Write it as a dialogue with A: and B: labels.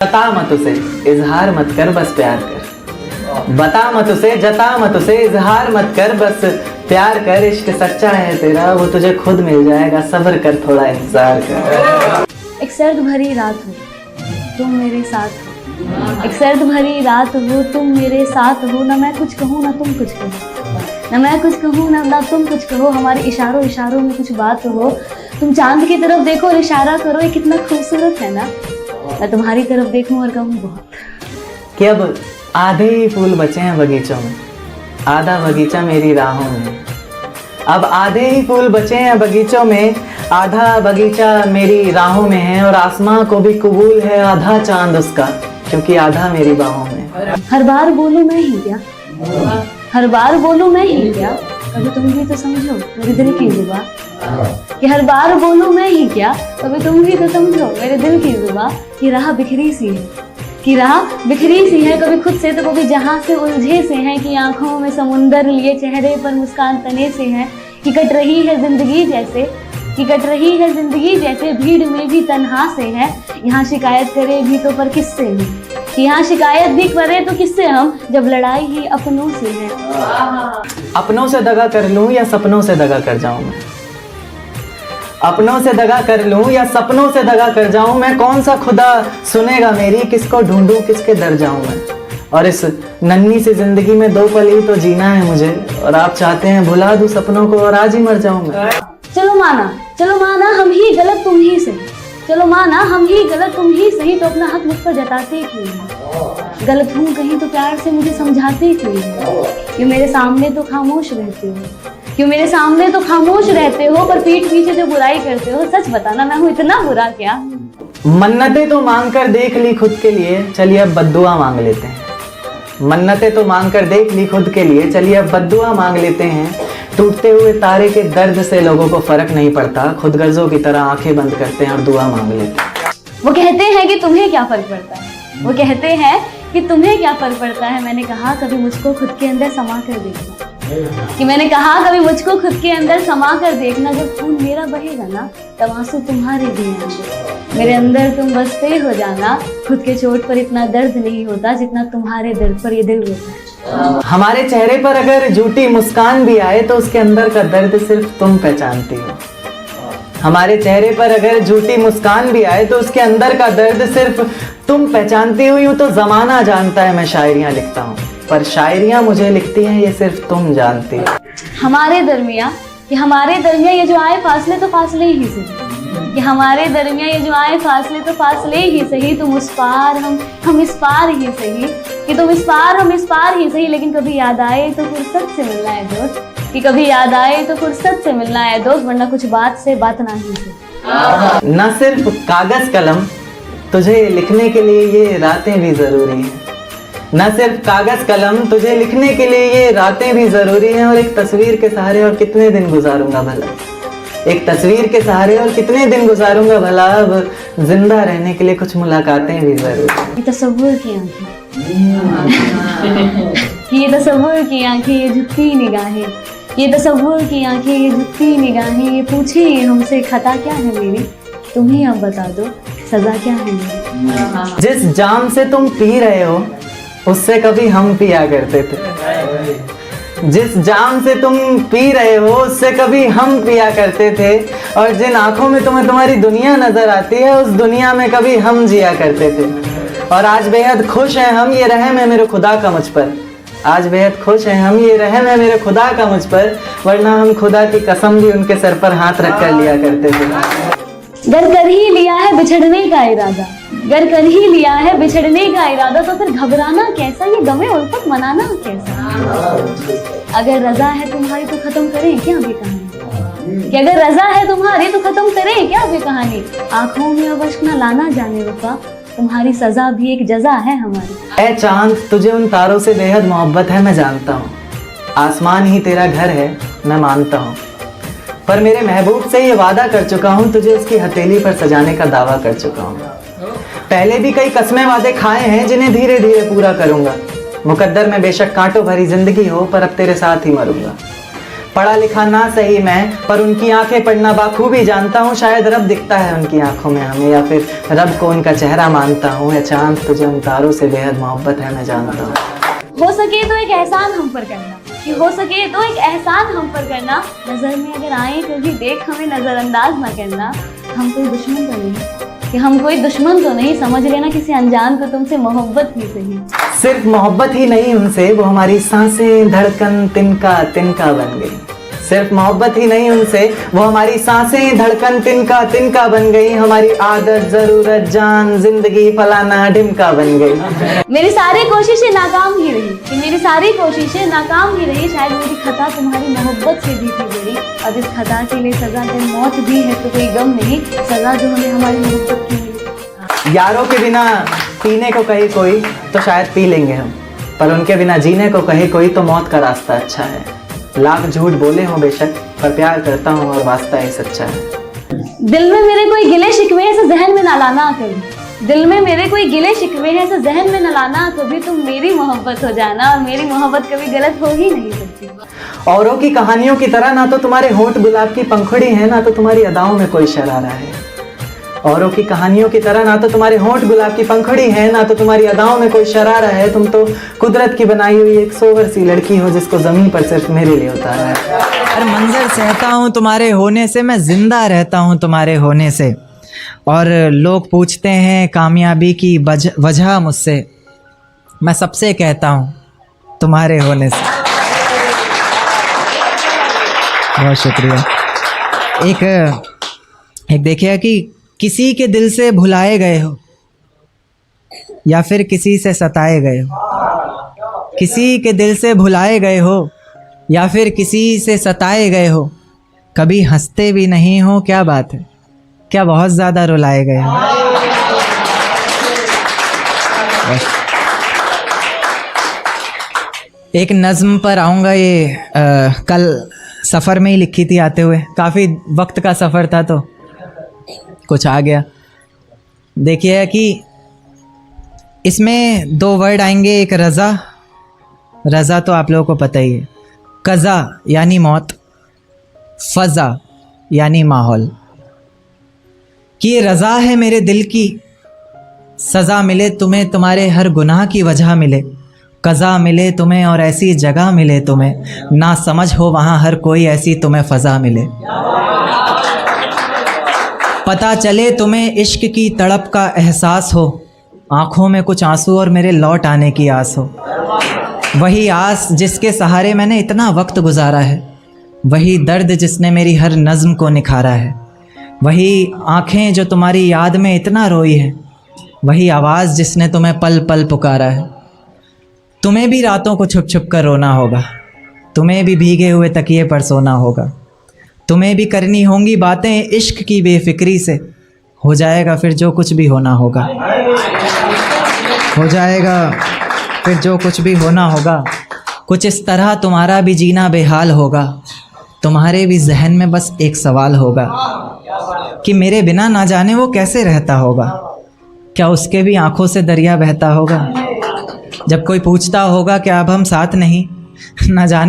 A: बता मत उसे, इजहार मत कर, बस प्यार कर। बता मत उसे, जता मत उसे, इजहार मत कर, बस प्यार कर। इश्क सच्चा है तेरा, वो तुझे खुद मिल जाएगा, सब्र कर, थोड़ा इंतजार कर।
B: एक सर्द भरी रात हो, तुम मेरे साथ हो। एक सर्द भरी रात हो, तुम मेरे साथ हो। ना मैं कुछ कहूँ ना तुम कुछ कहो, ना मैं कुछ कहूँ ना तुम कुछ कहो। हमारे इशारों इशारों में कुछ बात हो। तुम चांद की तरफ देखो और इशारा करो, ये कितना खूबसूरत है ना। मैं तुम्हारी तरफ देखूं और कहूँ बहुत।
A: कि अब आधे ही फूल बचे हैं बगीचों में, आधा बगीचा मेरी राहों में। अब आधे ही फूल बचे हैं बगीचों में, आधा बगीचा मेरी राहों में है। और आसमां को भी कबूल है आधा चांद उसका, क्योंकि आधा मेरी बाहों में।
B: हर बार बोलूं मैं ही क्या, हर बार बोलूं मैं ही क्या, कभी तुम भी तो समझो मेरे दिल की जुबां। कि हर बार बोलूं मैं ही क्या, कभी तुम भी तो समझो मेरे दिल की जुबां। कि राह बिखरी सी है, कि राह बिखरी सी है, कभी खुद से तो कभी जहां से उलझे से हैं। कि आंखों में समुंदर लिए चेहरे पर मुस्कान तने से है। कि कट रही है जिंदगी जैसे, कि कट रही है जिंदगी जैसे, भीड़ में भी तन्हा से है। यहाँ शिकायत करे भी तो पर किससे हम, कि यहाँ शिकायत भी करे तो किससे हम, जब लड़ाई ही अपनों से है।
A: अपनों से दगा कर लूं या सपनों से दगा कर जाऊं मैं, अपनों से दगा कर लूं या सपनों से दगा कर जाऊं मैं। कौन सा खुदा सुनेगा मेरी, किसको ढूंढूं किसके दर जाऊं मैं। और इस नन्ही सी जिंदगी में 2 पल ही तो जीना है मुझे, और आप चाहते हैं भुला दूं सपनों को और आज ही मर जाऊं मैं।
B: चलो माना हम ही गलत तुम ही सही, चलो माना हम ही गलत तुम ही सही। तो अपना हक मुझ पर जताते क्यों नहीं, गलत हूँ कहीं तो प्यार से मुझे समझाते क्यों नहीं। क्यों मेरे सामने तो खामोश रहते हो, क्यों मेरे सामने तो खामोश रहते हो, पर पीठ पीछे जो बुराई करते हो। सच बताना मैं हूँ इतना बुरा क्या।
A: मन्नतें तो मांग कर देख ली खुद के लिए, चलिए अब बद्दुआ मांग लेते हैं। मन्नतें तो मांग कर देख ली खुद के लिए, चलिए अब बद्दुआ मांग लेते हैं। टूटते हुए तारे के दर्द से लोगों को फर्क नहीं पड़ता, खुद गर्जों की तरह आंखें बंद करते हैं और दुआ मांग लेते हैं।
B: वो कहते हैं कि तुम्हें क्या फर्क पड़ता है, वो कहते हैं कि तुम्हें क्या फर्क पड़ता है। मैंने कहा कभी मुझको खुद के अंदर समा कर देखना, कि मैंने कहा कभी मुझको खुद के अंदर समा कर देखना। जब खून मेरा बहेगा ना तब आंसू तुम्हारे भी आएंगे, मेरे अंदर तुम बसते हो जाना। खुद के चोट पर इतना दर्द नहीं होता जितना तुम्हारे दर्द पर ये दिल रोता है।
A: हमारे चेहरे पर अगर झूठी मुस्कान भी आए तो उसके अंदर का दर्द सिर्फ तुम पहचानती हो। हमारे चेहरे पर अगर झूठी मुस्कान भी आए तो उसके अंदर का दर्द सिर्फ तुम पहचानती हो। यूं तो जमाना जानता है मैं शायरियां लिखता हूँ, पर शायरियां मुझे लिखती हैं ये सिर्फ तुम जानती हो।
B: हमारे दरमियाँ ये जो आए फासले तो फासले ही सही, कि हमारे दरमियाँ ये जो आए फासले तो फासले ही सही। तुम उस पार हम इस पार ही सही, कि तुम इस पार हम इस पार ही सही। लेकिन कभी याद आए तो फुर्सत से मिलना है दोस्त, कि कभी याद आए तो फुर्सत से मिलना है दोस्त, वरना कुछ बात से बात ना ही से।
A: न सिर्फ कागज कलम, तुझे लिखने के लिए ये रातें भी जरूरी हैं। न सिर्फ कागज कलम, तुझे लिखने के लिए ये रातें भी जरूरी हैं। और एक तस्वीर के सहारे और कितने दिन गुजारूंगा भला, एक तस्वीर के सहारे और कितने दिन गुजारूंगा भला। अब जिंदा रहने के लिए कुछ मुलाकातें भी जरूरी हैं।
B: ये तसव्वुर की आंखें, ये तसव्वुर की आंखें, ये झुकती निगाहें, ये तसव्वुर की आंखें, ये झुकती निगाहें। ये पूछे ये हमसे खता क्या है मेरी, तुम ही अब बता दो सजा क्या है मेरी।
A: जिस जाम से तुम पी रहे हो उससे कभी हम पिया करते थे, जिस जाम से तुम पी रहे हो उससे कभी हम पिया करते थे। और जिन आंखों में तुम्हें तुम्हारी दुनिया नजर आती है उस दुनिया में कभी हम जिया करते थे। और आज बेहद खुश हैं हम, ये रहम है मेरे खुदा का मुझ पर। आज बेहद खुश हैं हम, ये रहम है मेरे खुदा का मुझ पर, वरना हम खुदा की कसम भी उनके सर पर हाथ रख कर लिया करते थे।
B: गर कर ही लिया है बिछड़ने का इरादा, गर कर ही लिया है बिछड़ने का इरादा, तो फिर घबराना कैसा, ये गमे उल्फत मनाना कैसा। अगर रजा है तुम्हारी तो खत्म करें क्या भी कहानी, कि अगर रजा है तुम्हारी तो खत्म करें क्या भी कहानी। आंखों में अब अश्क न लाना जाने वफा, तुम्हारी सजा भी एक जजा है हमारी।
A: ऐ चांद तुझे उन तारों से बेहद मोहब्बत है मैं जानता हूँ, आसमान ही तेरा घर है मैं मानता हूँ। पर मेरे महबूब से ये वादा कर चुका हूँ, तुझे उसकी हथेली पर सजाने का दावा कर चुका हूँ। पहले भी कई कस्में वादे खाए हैं जिन्हें धीरे धीरे पूरा करूंगा। मुकद्दर में बेशक कांटों भरी जिंदगी हो पर अब तेरे साथ ही मरूंगा। पढ़ा लिखा ना सही मैं, पर उनकी आंखें पढ़ना बाखूबी जानता हूँ। शायद रब दिखता है उनकी आंखों में हमें, या फिर रब को उनका चेहरा मानता हूँ। या चांद तुझे उन तारों से बेहद मोहब्बत है, मैं जानता हूँ।
B: हो सके तो एक एहसान हम पर करना, कि हो सके तो एक एहसान हम पर करना। नजर में अगर आए कभी देख हमें नजरअंदाज ना करना। हम कोई दुश्मन तो नहीं, कि हम कोई दुश्मन तो नहीं, समझ लेना किसी अनजान को तुमसे मोहब्बत ही सही।
A: सिर्फ मोहब्बत ही नहीं उनसे, वो हमारी सांसें धड़कन तिनका तिनका बन गई। सिर्फ मोहब्बत ही नहीं उनसे, वो हमारी सांसें धड़कन तिनका तिनका बन गई। हमारी आदत जरूरत जान जिंदगी फलाना ढिमका बन गई।
B: मेरी सारी कोशिशें नाकाम ही रही, कि मेरी सारी कोशिशें नाकाम ही रही। शायद मेरी खता तुम्हारी मोहब्बत से भी थी बड़ी। अब इस खता के लिए सजा अगर मौत भी है तो कोई गम नहीं, सजा जो हमें हमारी मोहब्बत की मिली।
A: यारों के बिना पीने को कहे कोई तो शायद पी लेंगे हम, पर उनके बिना जीने को कहे कोई तो मौत का रास्ता अच्छा है। लाख झूठ बोले हो बेशक, पर प्यार करता हूँ और वास्ता ही सच्चा है।
B: दिल में मेरे कोई गिले शिकवे हैं, जहन में ना लाना कभी। दिल में मेरे कोई गिले शिकवे हैं, जहन में न लाना कभी। तुम मेरी मोहब्बत हो जाना, और मेरी मोहब्बत कभी गलत हो ही नहीं सकती।
A: औरों की कहानियों की तरह ना तो तुम्हारे होंठ गुलाब की पंखुड़ी है, ना तो तुम्हारी अदाओं में कोई शरारा है। औरों की कहानियों की तरह ना तो तुम्हारे होंठ गुलाब की पंखुड़ी है, ना तो तुम्हारी अदाओं में कोई शरारा है। तुम तो कुदरत की बनाई हुई एक सोवर सी लड़की हो, जिसको जमीन पर सिर्फ मेरे लिए उतारा है।
C: हर मंजर सहता हूँ तुम्हारे होने से, मैं जिंदा रहता हूँ तुम्हारे होने से। और लोग पूछते हैं कामयाबी की वजह मुझसे, मैं सबसे कहता हूँ तुम्हारे होने से। बहुत शुक्रिया। एक देखिए कि किसी के दिल से भुलाए गए हो या फिर किसी से सताए गए हो। किसी के दिल से भुलाए गए हो या फिर किसी से सताए गए हो। कभी हंसते भी नहीं हो, क्या बात है, क्या बहुत ज़्यादा रुलाए गए हो। एक नज़्म पर आऊँगा, ये कल सफ़र में ही लिखी थी आते हुए। काफ़ी वक्त का सफ़र था तो कुछ आ गया। देखिए कि इसमें दो वर्ड आएंगे, एक रज़ा। रज़ा तो आप लोगों को पता ही है। कज़ा यानी मौत, फ़ज़ा यानी माहौल। कि ये रज़ा है मेरे दिल की, सज़ा मिले तुम्हें तुम्हारे हर गुनाह की वजह मिले। कज़ा मिले तुम्हें और ऐसी जगह मिले तुम्हें, ना समझ हो वहाँ हर कोई ऐसी तुम्हें फ़ज़ा मिले। पता चले तुम्हें इश्क की तड़प का एहसास हो, आँखों में कुछ आंसू और मेरे लौट आने की आस हो। वही आस जिसके सहारे मैंने इतना वक्त गुजारा है, वही दर्द जिसने मेरी हर नज़्म को निखारा है। वही आँखें जो तुम्हारी याद में इतना रोई है, वही आवाज़ जिसने तुम्हें पल पल पुकारा है। तुम्हें भी रातों को छुप छुप कर रोना होगा, तुम्हें भी भीगे हुए तकिए पर सोना होगा। तुम्हें भी करनी होंगी बातें इश्क की बेफिक्री से, हो जाएगा फिर जो कुछ भी होना होगा। हो जाएगा फिर जो कुछ भी होना होगा। कुछ इस तरह तुम्हारा भी जीना बेहाल होगा, तुम्हारे भी जहन में बस एक सवाल होगा कि मेरे बिना ना जाने वो कैसे रहता होगा। क्या उसके भी आंखों से दरिया बहता होगा। जब कोई पूछता होगा कि अब हम साथ नहीं, ना जाने